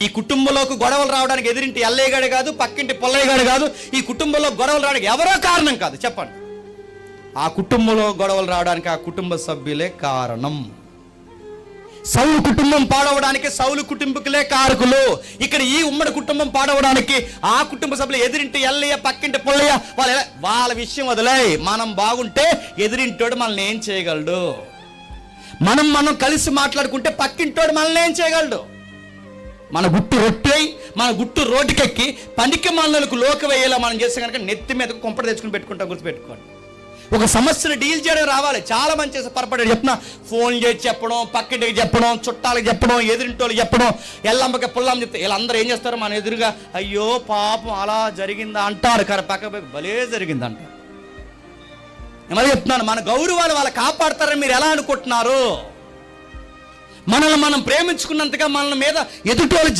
ఈ కుటుంబంలోకి గొడవలు రావడానికి ఎదురింటి ఎల్లయ్యగాడు కాదు, పక్కింటి పొల్లయ్యగాడు కాదు. ఈ కుటుంబంలో గొడవలు రావడానికి ఎవరో కారణం కాదు. చెప్పండి, ఆ కుటుంబంలో గొడవలు రావడానికి ఆ కుటుంబ సభ్యులే కారణం. సౌలు కుటుంబం పాడవడానికి సౌలు కుటుంబకులే కారకులు. ఇక్కడ ఈ ఉమ్మడి కుటుంబం పాడవడానికి ఆ కుటుంబ సభ్యులు, ఎదురింటి ఎల్లయ్య, పక్కింటి పొల్లయ్య, వాళ్ళ విషయం వదిలే. మనం బాగుంటే ఎదురింటోడు మనల్ని ఏం చేయగలడు? మనం కలిసి మాట్లాడుకుంటే పక్కింటోడు మనల్ని ఏం చేయగలడు? మన గుట్టు రొట్టె, మన గుట్టు రోడ్డుకెక్కి పనికి మనలకు లోక వేయేలా మనం చేస్తే కనుక నెత్తి మీద కొంపట తెచ్చుకుని పెట్టుకుంటాం. గుర్తుపెట్టుకోండి, ఒక సమస్యను డీల్ చేయడం రావాలి. చాలా మంది చేసే పొరపాటు చెప్తున్నా, ఫోన్ చేసి చెప్పడం, పక్కింటికి చెప్పడం, చుట్టాలకు చెప్పడం, ఎదురింటోళ్ళకి చెప్పడం, ఎల్లమ్మకి పుల్లమ్మ చెప్తే వీళ్ళందరూ ఏం చేస్తారు? మన ఎదురుగా అయ్యో పాపం అలా జరిగిందా అంటారు, కానీ పక్క భలే జరిగింది అంటారు. మరి చెప్తున్నాను, మన గౌరవాలు వాళ్ళు కాపాడతారని మీరు ఎలా అనుకుంటున్నారు? మనల్ని మనం ప్రేమించుకున్నంతగా మన మీద ఎదుటోళ్ళు